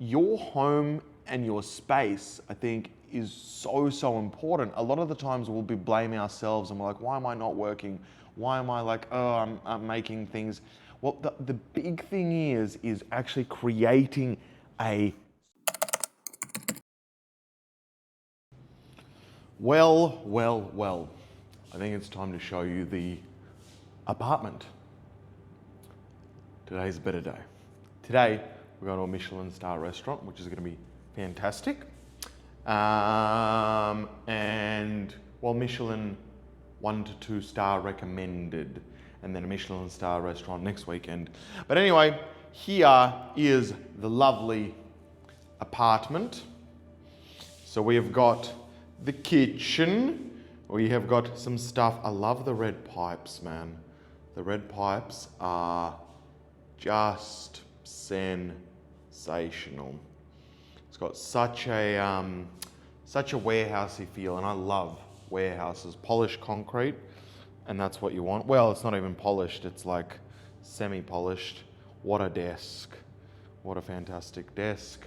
your home and your space, I think, is so important. A lot of the times we'll be blaming ourselves and we're like, why am I not working? Why am I like, oh, I'm making things. Well, the big thing is actually creating a well. I think it's time to show you the apartment. Today's a better day. Today, we're going to a Michelin star restaurant, which is going to be fantastic. And well, Michelin 1 to 2 star recommended, and then a Michelin star restaurant next weekend. But anyway, here is the lovely apartment. So we have got the kitchen. We have got some stuff. I love the red pipes, man. The red pipes are just sensational. It's got such a warehousey feel, and I love warehouses. Polished concrete, and that's what you want. Well, it's not even polished, it's like semi-polished. What a desk. What a fantastic desk.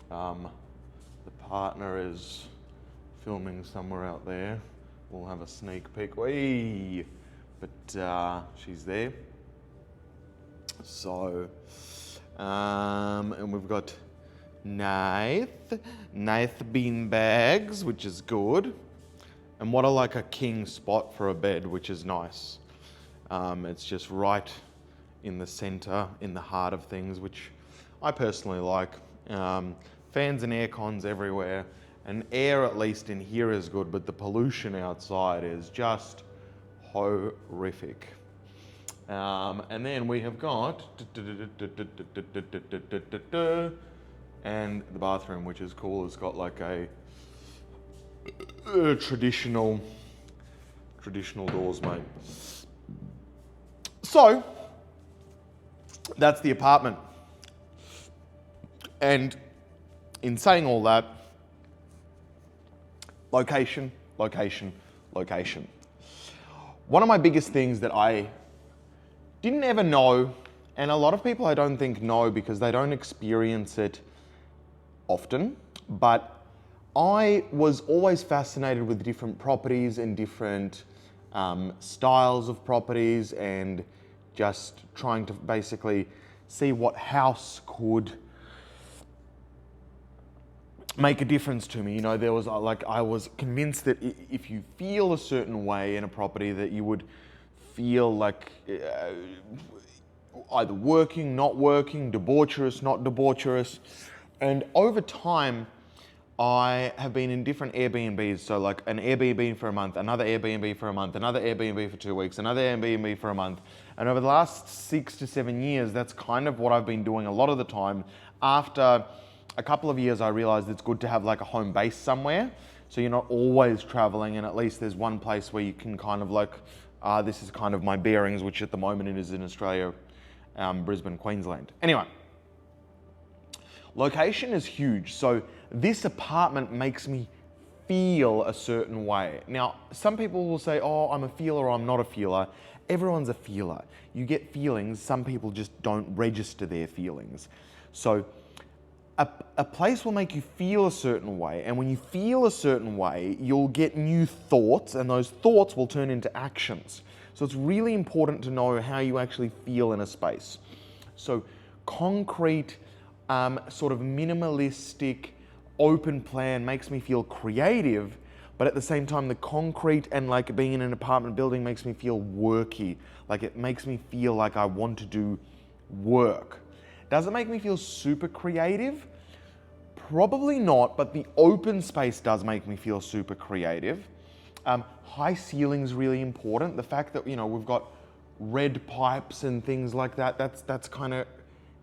The partner is filming somewhere out there. We'll have a sneak peek. Whee! But she's there. So, and we've got nice bean bags, which is good. And what a like a king spot for a bed, which is nice. It's just right in the center, in the heart of things, which I personally like. Fans and air cons everywhere. And air, at least in here, is good, but the pollution outside is just horrific. And then we have got and the bathroom, which is cool. It's got like a traditional doors, mate. So that's the apartment. And in saying all that, location. One of my biggest things that I didn't ever know, and a lot of people I don't think know because they don't experience it often, but I was always fascinated with different properties and different styles of properties, and just trying to basically see what house could make a difference to me. You know, there was I was convinced that if you feel a certain way in a property, that you would feel like either working, not working, debaucherous, not debaucherous. And over time, I have been in different Airbnbs. So like an Airbnb for a month, another Airbnb for a month, another Airbnb for 2 weeks, another Airbnb for a month. And over the last 6 to 7 years, that's kind of what I've been doing a lot of the time. After a couple of years, I realized it's good to have like a home base somewhere. So you're not always traveling, and at least there's one place where you can kind of like, this is kind of my bearings, which at the moment it is in Australia, Brisbane, Queensland. Anyway, location is huge. So this apartment makes me feel a certain way. Now, some people will say, oh, I'm a feeler or I'm not a feeler. Everyone's a feeler. You get feelings. Some people just don't register their feelings. So a place will make you feel a certain way, and when you feel a certain way, you'll get new thoughts, and those thoughts will turn into actions. So it's really important to know how you actually feel in a space. So concrete, sort of minimalistic, open plan makes me feel creative, but at the same time, the concrete and like being in an apartment building makes me feel worky. Like it makes me feel like I want to do work. Does it make me feel super creative? Probably not, but the open space does make me feel super creative. High ceiling's really important. The fact that, you know, we've got red pipes and things like that, that's kind of,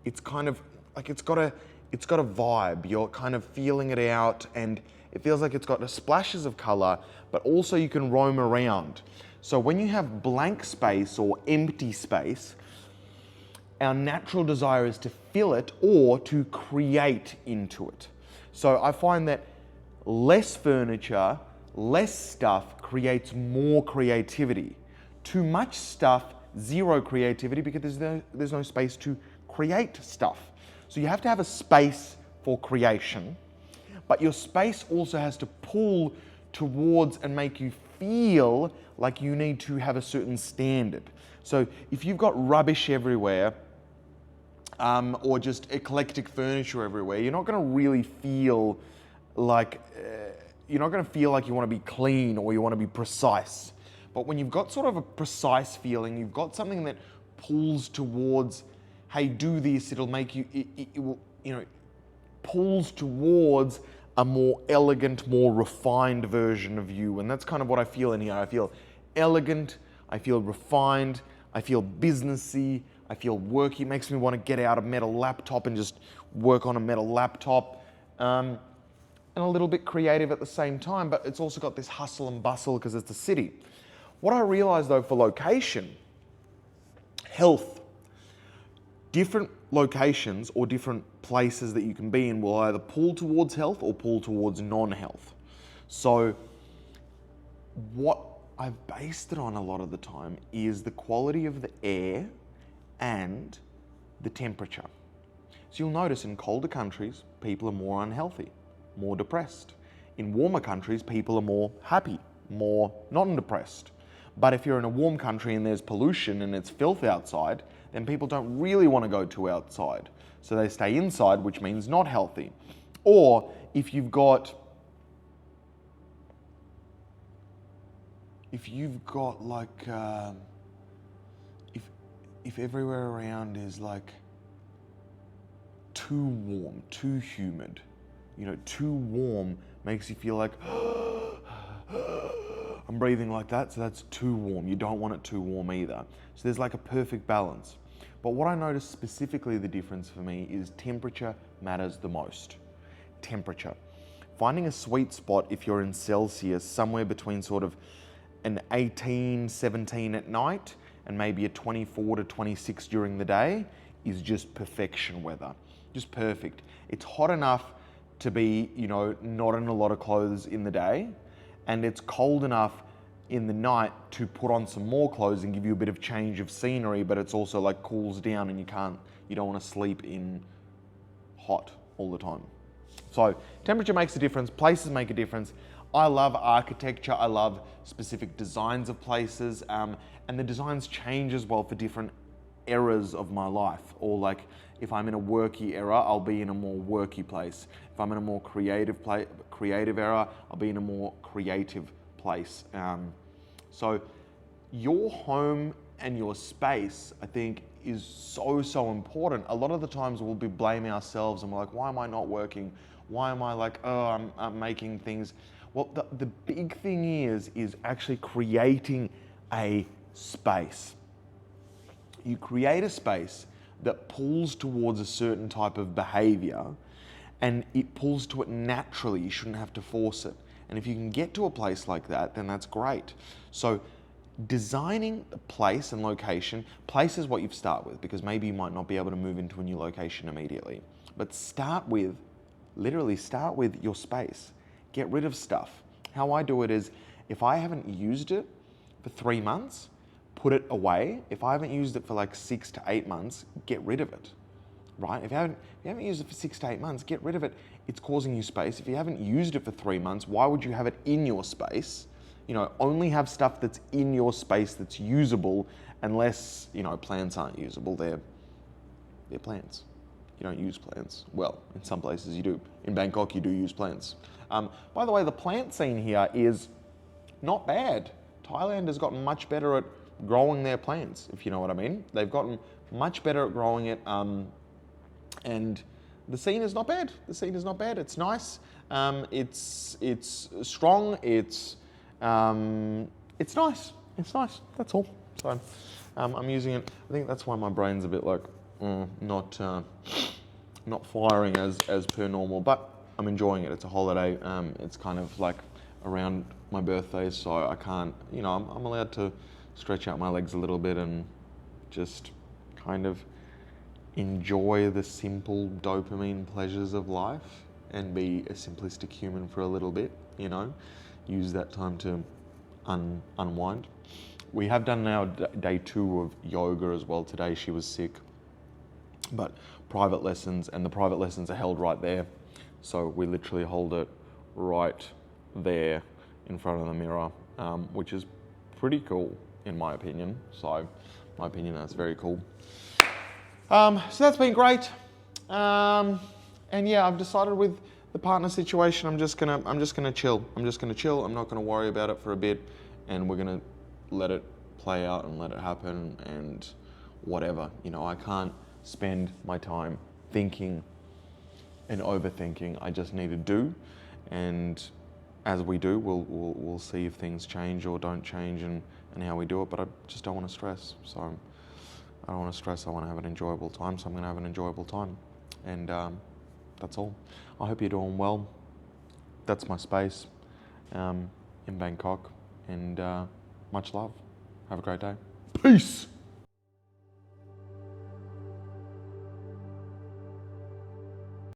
it's kind of like it's got a vibe. You're kind of feeling it out, and it feels like it's got splashes of color, but also you can roam around. So when you have blank space or empty space, our natural desire is to fill it or to create into it. So I find that less furniture, less stuff creates more creativity. Too much stuff, zero creativity, because there's no space to create stuff. So you have to have a space for creation, but your space also has to pull towards and make you feel like you need to have a certain standard. So if you've got rubbish everywhere, or just eclectic furniture everywhere, you're not going to really feel like you want to be clean or you want to be precise. But when you've got sort of a precise feeling, you've got something that pulls towards, hey, do this, it'll make you, it will, pulls towards a more elegant, more refined version of you. And that's kind of what I feel in here. I feel elegant, I feel refined, I feel businessy, I feel worky. It makes me want to get out a metal laptop and just work on a metal laptop. And a little bit creative at the same time, but it's also got this hustle and bustle because it's a city. What I realized though for location, health, different locations or different places that you can be in will either pull towards health or pull towards non-health. So what I've based it on a lot of the time is the quality of the air and the temperature. So you'll notice in colder countries, people are more unhealthy, more depressed. In warmer countries, people are more happy, more non-depressed. But if you're in a warm country and there's pollution and it's filth outside, then people don't really want to go to outside. So they stay inside, which means not healthy. Or if you've got like, if everywhere around is like too warm, too humid, too warm makes you feel like, I'm breathing like that, so that's too warm. You don't want it too warm either. So there's like a perfect balance. But what I noticed specifically the difference for me is temperature matters the most. Temperature. Finding a sweet spot if you're in Celsius, somewhere between sort of an 18, 17 at night and maybe a 24 to 26 during the day is just perfection weather. Just perfect. It's hot enough to be, not in a lot of clothes in the day, and it's cold enough in the night to put on some more clothes and give you a bit of change of scenery, but it's also like cools down and you don't want to sleep in hot all the time. So temperature makes a difference, places make a difference. I love architecture, I love specific designs of places, and the designs change as well for different eras of my life. Or like if I'm in a worky era, I'll be in a more worky place. If I'm in a more creative era, I'll be in a more creative place. So your home and your space, I think, is so important. A lot of the times we'll be blaming ourselves and we're like, why am I not working? Why am I like, I'm making things? Well, the big thing is actually creating a space. You create a space that pulls towards a certain type of behavior and it pulls to it naturally. You shouldn't have to force it. And if you can get to a place like that, then that's great. So designing a place and location, place is what you start with because maybe you might not be able to move into a new location immediately. But literally start with your space. Get rid of stuff. How I do it is if I haven't used it for 3 months, put it away. If I haven't used it for like 6 to 8 months, get rid of it, right? If you haven't used it for 6 to 8 months, get rid of it. It's causing you space. If you haven't used it for 3 months, why would you have it in your space? Only have stuff that's in your space that's usable unless, plants aren't usable. They're plants. You don't use plants. Well, in some places you do. In Bangkok, you do use plants. By the way, the plant scene here is not bad. Thailand has gotten much better at growing their plants, if you know what I mean. They've gotten much better at growing it, and the scene is not bad. The scene is not bad. It's nice. It's strong. It's nice. It's nice. That's all. So I'm using it. I think that's why my brain's a bit like not firing as per normal, but I'm enjoying it. It's a holiday. It's kind of like around my birthday, so I can't, I'm allowed to stretch out my legs a little bit and just kind of enjoy the simple dopamine pleasures of life and be a simplistic human for a little bit, use that time to unwind. We have done now day 2 of yoga as well. Today she was sick. but private lessons, and the private lessons are held right there. So we literally hold it right there in front of the mirror, which is pretty cool in my opinion. So my opinion, that's very cool. So that's been great. And yeah, I've decided with the partner situation, I'm just gonna chill. I'm just gonna chill. I'm not gonna worry about it for a bit, and we're gonna let it play out and let it happen and whatever. You know, I can't spend my time thinking and overthinking. I just need to do, and as we do, we'll see if things change or don't change and how we do it. But I just don't want to stress. So I don't want to stress. I want to have an enjoyable time. So I'm going to have an enjoyable time, and that's all. I hope you're doing well. That's my space in Bangkok, and much love. Have a great day. Peace.